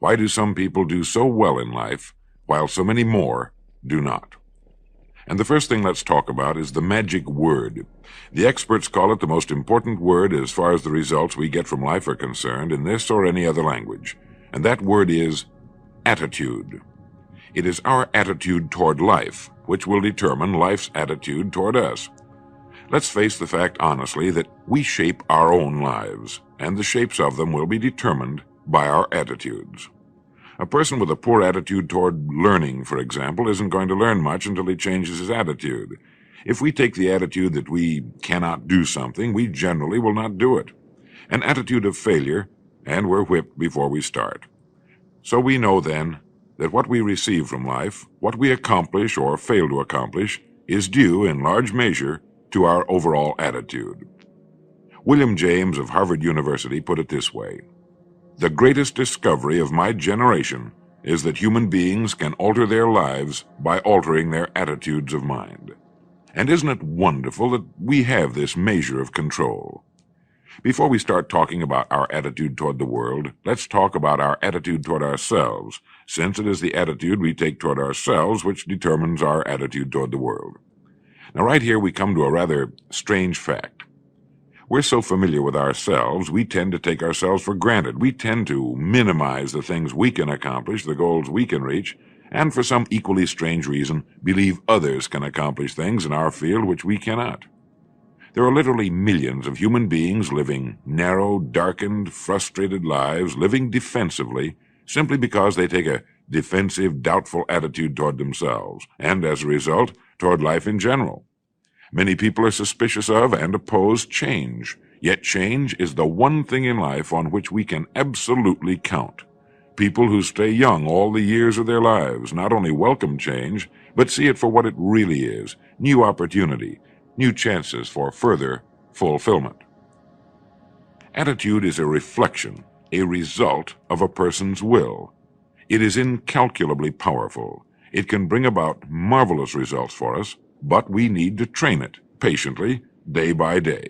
Why do some people do so well in life, while so many more do not? And the first thing let's talk about is the magic word. The experts call it the most important word as far as the results we get from life are concerned in this or any other language. And that word is attitude. It is our attitude toward life which will determine life's attitude toward us. Let's face the fact honestly that we shape our own lives, and the shapes of them will be determined by our attitudes. A person with a poor attitude toward learning, for example, isn't going to learn much until he changes his attitude. If we take the attitude that we cannot do something, we generally will not do it. An attitude of failure, and we're whipped before we start. So we know then that what we receive from life, what we accomplish or fail to accomplish, is due in large measure to our overall attitude. William James of Harvard University put it this way: "The greatest discovery of my generation is that human beings can alter their lives by altering their attitudes of mind." And isn't it wonderful that we have this measure of control? Before we start talking about our attitude toward the world, let's talk about our attitude toward ourselves, since it is the attitude we take toward ourselves which determines our attitude toward the world. Now, right here we come to a rather strange fact. We're so familiar with ourselves, we tend to take ourselves for granted. We tend to minimize the things we can accomplish, the goals we can reach, and for some equally strange reason, believe others can accomplish things in our field which we cannot. There are literally millions of human beings living narrow, darkened, frustrated lives, living defensively, simply because they take a defensive, doubtful attitude toward themselves, and as a result, toward life in general. Many people are suspicious of and oppose change, yet change is the one thing in life on which we can absolutely count. People who stay young all the years of their lives not only welcome change, but see it for what it really is: new opportunity, new chances for further fulfillment. Attitude is a reflection, a result of a person's will. It is incalculably powerful. It can bring about marvelous results for us, but we need to train it patiently, day by day.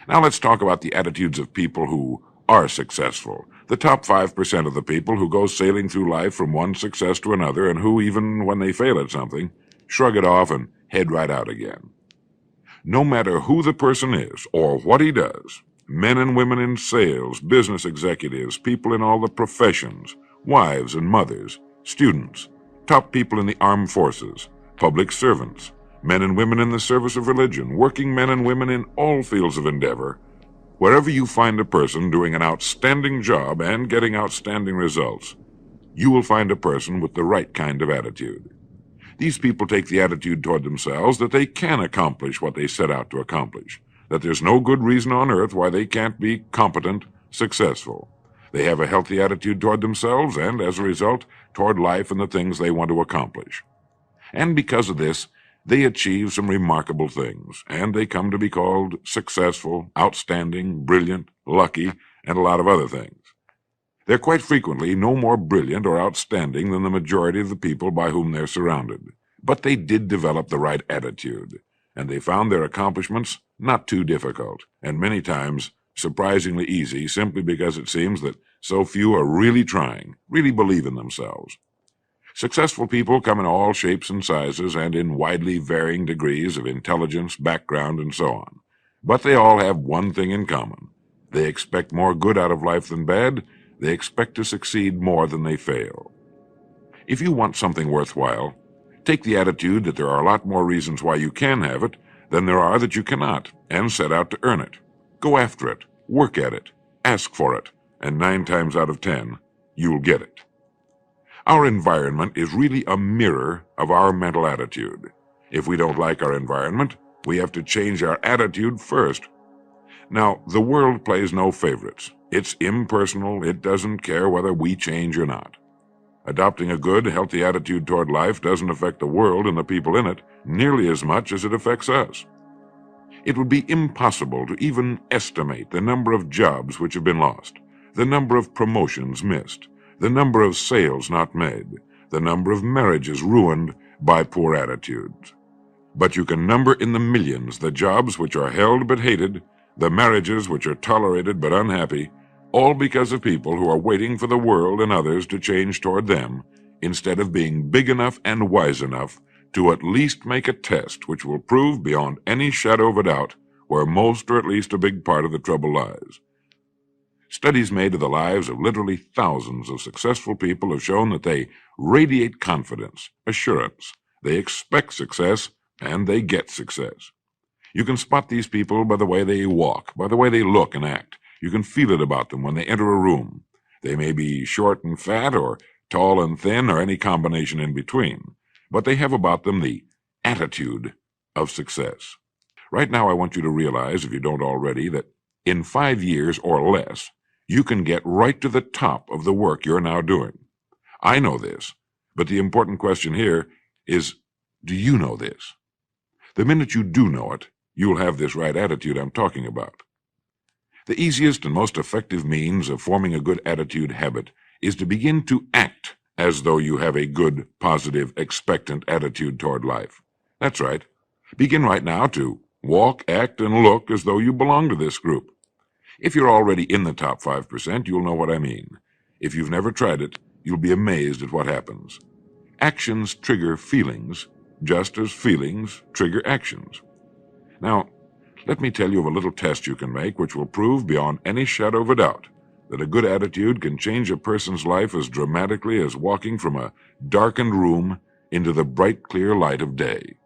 Now let's talk about the attitudes of people who are successful. The top 5% of the people who go sailing through life from one success to another, and who, even when they fail at something, shrug it off and head right out again. No matter who the person is or what he does, men and women in sales, business executives, people in all the professions, wives and mothers, students, top people in the armed forces, public servants, men and women in the service of religion, working men and women in all fields of endeavor, wherever you find a person doing an outstanding job and getting outstanding results, you will find a person with the right kind of attitude. These people take the attitude toward themselves that they can accomplish what they set out to accomplish, that there's no good reason on earth why they can't be competent, successful. They have a healthy attitude toward themselves and, as a result, toward life and the things they want to accomplish. And because of this, they achieve some remarkable things, and they come to be called successful, outstanding, brilliant, lucky, and a lot of other things. They're quite frequently no more brilliant or outstanding than the majority of the people by whom they're surrounded. But they did develop the right attitude, and they found their accomplishments not too difficult, and many times surprisingly easy, simply because it seems that so few are really trying, really believe in themselves. Successful people come in all shapes and sizes and in widely varying degrees of intelligence, background, and so on. But they all have one thing in common. They expect more good out of life than bad. They expect to succeed more than they fail. If you want something worthwhile, take the attitude that there are a lot more reasons why you can have it than there are that you cannot, and set out to earn it. Go after it, work at it, ask for it, and 9 times out of 10, you'll get it. Our environment is really a mirror of our mental attitude. If we don't like our environment, we have to change our attitude first. Now, the world plays no favorites. It's impersonal. It doesn't care whether we change or not. Adopting a good, healthy attitude toward life doesn't affect the world and the people in it nearly as much as it affects us. It would be impossible to even estimate the number of jobs which have been lost, the number of promotions missed, the number of sales not made, the number of marriages ruined by poor attitudes. But you can number in the millions the jobs which are held but hated, the marriages which are tolerated but unhappy, All because of people who are waiting for the world and others to change toward them, instead of being big enough and wise enough to at least make a test which will prove beyond any shadow of a doubt where most or at least a big part of the trouble lies. Studies made of the lives of literally thousands of successful people have shown that they radiate confidence, assurance, they expect success, and they get success. You can spot these people by the way they walk, by the way they look and act. You can feel it about them when they enter a room. They may be short and fat, or tall and thin, or any combination in between, but they have about them the attitude of success. Right now, I want you to realize, if you don't already, that in 5 years or less, you can get right to the top of the work you're now doing. I know this, but the important question here is, do you know this? The minute you do know it, you'll have this right attitude I'm talking about. The easiest and most effective means of forming a good attitude habit is to begin to act as though you have a good, positive, expectant attitude toward life. That's right. Begin right now to walk, act, and look as though you belong to this group. If you're already in the top 5%, you'll know what I mean. If you've never tried it, you'll be amazed at what happens. Actions trigger feelings, just as feelings trigger actions. Now, let me tell you of a little test you can make which will prove beyond any shadow of a doubt that a good attitude can change a person's life as dramatically as walking from a darkened room into the bright, clear light of day.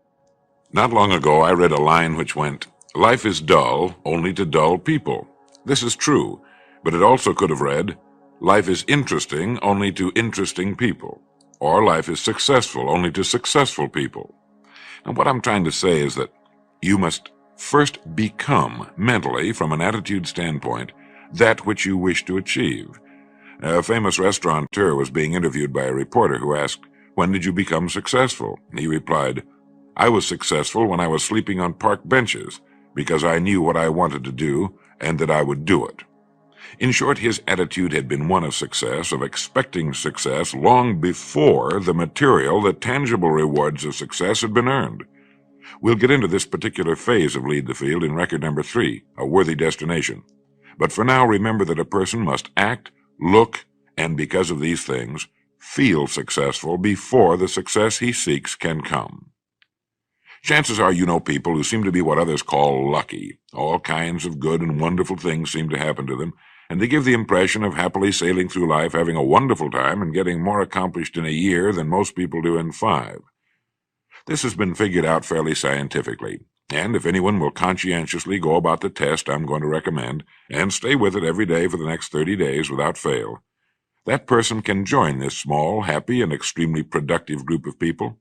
Not long ago, I read a line which went, "Life is dull only to dull people." This is true, but it also could have read, "Life is interesting only to interesting people," or "Life is successful only to successful people." And what I'm trying to say is that you must first become, mentally, from an attitude standpoint, that which you wish to achieve. A famous restaurateur was being interviewed by a reporter who asked, "When did you become successful?" He replied, "I was successful when I was sleeping on park benches, because I knew what I wanted to do and that I would do it." In short, his attitude had been one of success, of expecting success, long before the material, the tangible rewards of success had been earned. We'll get into this particular phase of Lead the Field in record number 3, A Worthy Destination. But for now, remember that a person must act, look, and because of these things, feel successful before the success he seeks can come. Chances are you know people who seem to be what others call lucky. All kinds of good and wonderful things seem to happen to them, and they give the impression of happily sailing through life, having a wonderful time, and getting more accomplished in a year than most people do in 5. This has been figured out fairly scientifically, and if anyone will conscientiously go about the test I'm going to recommend, and stay with it every day for the next 30 days without fail, that person can join this small, happy, and extremely productive group of people.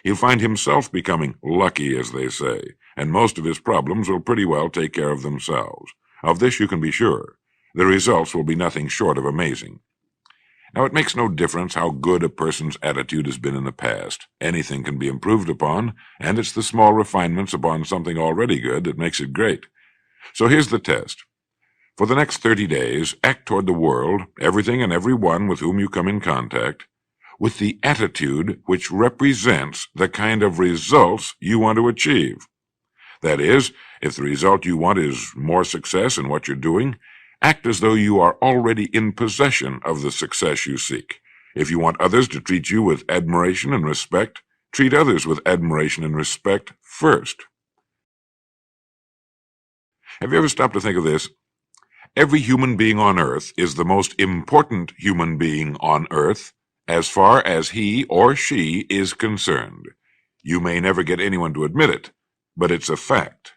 He'll find himself becoming lucky, as they say, and most of his problems will pretty well take care of themselves. Of this you can be sure. The results will be nothing short of amazing. Now, it makes no difference how good a person's attitude has been in the past. Anything can be improved upon, and it's the small refinements upon something already good that makes it great. So here's the test. For the next 30 days, act toward the world, everything and everyone with whom you come in contact, with the attitude which represents the kind of results you want to achieve. That is, if the result you want is more success in what you're doing, act as though you are already in possession of the success you seek. If you want others to treat you with admiration and respect, treat others with admiration and respect first. Have you ever stopped to think of this? Every human being on earth is the most important human being on earth as far as he or she is concerned. You may never get anyone to admit it, but it's a fact.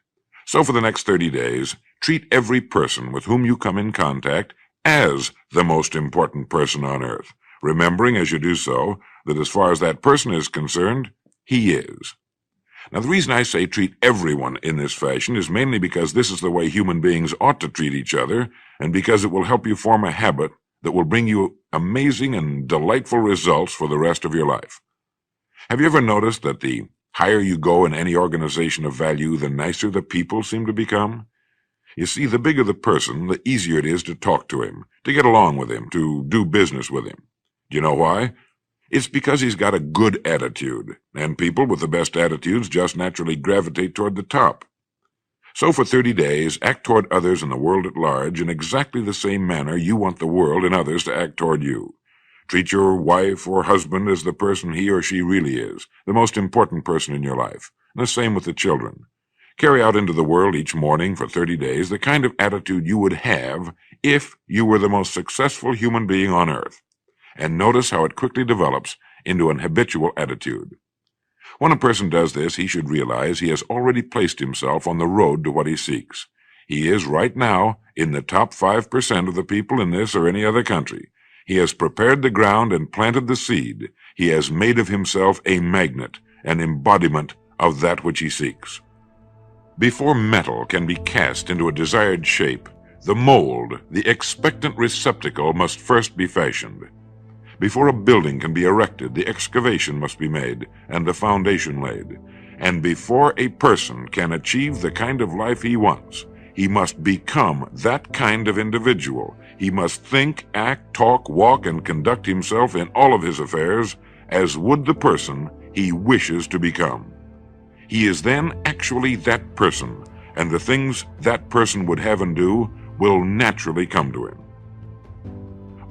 So for the next 30 days, treat every person with whom you come in contact as the most important person on earth, remembering as you do so that as far as that person is concerned, he is. Now, the reason I say treat everyone in this fashion is mainly because this is the way human beings ought to treat each other, and because it will help you form a habit that will bring you amazing and delightful results for the rest of your life. Have you ever noticed that the higher you go in any organization of value, the nicer the people seem to become? You see, the bigger the person, the easier it is to talk to him, to get along with him, to do business with him. Do you know why? It's because he's got a good attitude, and people with the best attitudes just naturally gravitate toward the top. So for 30 days, act toward others and the world at large in exactly the same manner you want the world and others to act toward you. Treat your wife or husband as the person he or she really is, the most important person in your life. And the same with the children. Carry out into the world each morning for 30 days the kind of attitude you would have if you were the most successful human being on earth. And notice how it quickly develops into an habitual attitude. When a person does this, he should realize he has already placed himself on the road to what he seeks. He is right now in the top 5% of the people in this or any other country. He has prepared the ground and planted the seed. He has made of himself a magnet, an embodiment of that which he seeks. Before metal can be cast into a desired shape, the mold, the expectant receptacle, must first be fashioned. Before a building can be erected, the excavation must be made and the foundation laid. And before a person can achieve the kind of life he wants, he must become that kind of individual. He must think, act, talk, walk, and conduct himself in all of his affairs as would the person he wishes to become. He is then actually that person, and the things that person would have and do will naturally come to him.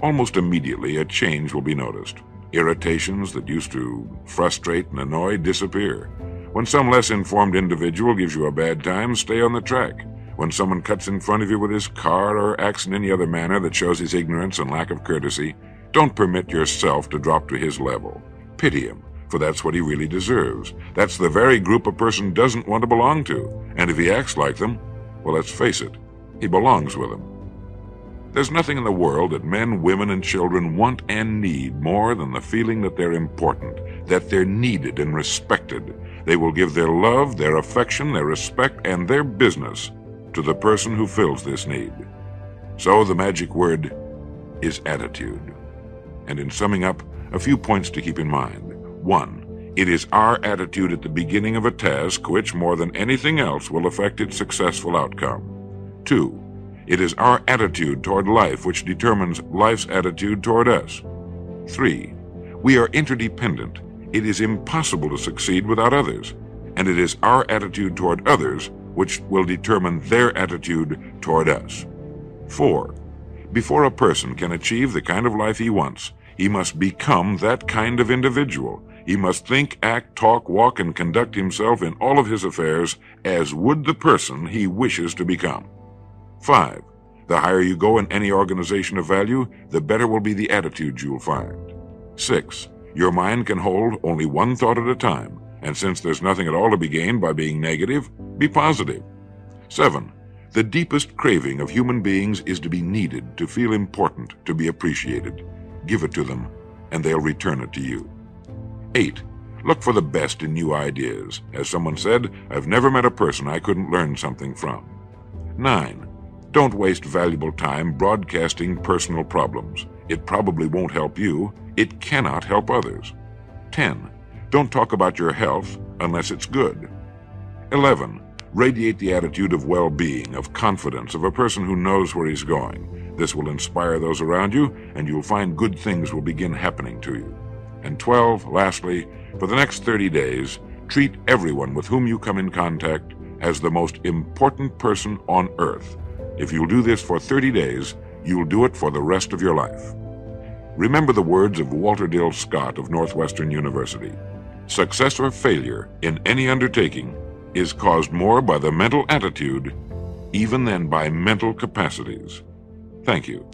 Almost immediately, a change will be noticed. Irritations that used to frustrate and annoy disappear. When some less informed individual gives you a bad time, stay on the track. When someone cuts in front of you with his car or acts in any other manner that shows his ignorance and lack of courtesy, don't permit yourself to drop to his level. Pity him, for that's what he really deserves. That's the very group a person doesn't want to belong to. And if he acts like them, well, let's face it, he belongs with them. There's nothing in the world that men, women, and children want and need more than the feeling that they're important, that they're needed and respected. They will give their love, their affection, their respect, and their business to the person who fills this need. So the magic word is attitude. And in summing up, a few points to keep in mind. 1. It is our attitude at the beginning of a task which, more than anything else, will affect its successful outcome. 2. It is our attitude toward life which determines life's attitude toward us. 3. We are interdependent. It is impossible to succeed without others, and it is our attitude toward others which will determine their attitude toward us. 4. Before a person can achieve the kind of life he wants, he must become that kind of individual. He must think, act, talk, walk, and conduct himself in all of his affairs as would the person he wishes to become. 5. The higher you go in any organization of value, the better will be the attitude you'll find. 6. Your mind can hold only one thought at a time, and since there's nothing at all to be gained by being negative, be positive. 7. The deepest craving of human beings is to be needed, to feel important, to be appreciated. Give it to them, and they'll return it to you. 8. Look for the best in new ideas. As someone said, I've never met a person I couldn't learn something from. 9. Don't waste valuable time broadcasting personal problems. It probably won't help you. It cannot help others. 10. Don't talk about your health unless it's good. 11. Radiate the attitude of well-being, of confidence, of a person who knows where he's going. This will inspire those around you, and you'll find good things will begin happening to you. And 12, lastly, for the next 30 days, treat everyone with whom you come in contact as the most important person on earth. If you'll do this for 30 days, you'll do it for the rest of your life. Remember the words of Walter Dill Scott of Northwestern University. Success or failure in any undertaking is caused more by the mental attitude even than by mental capacities. Thank you.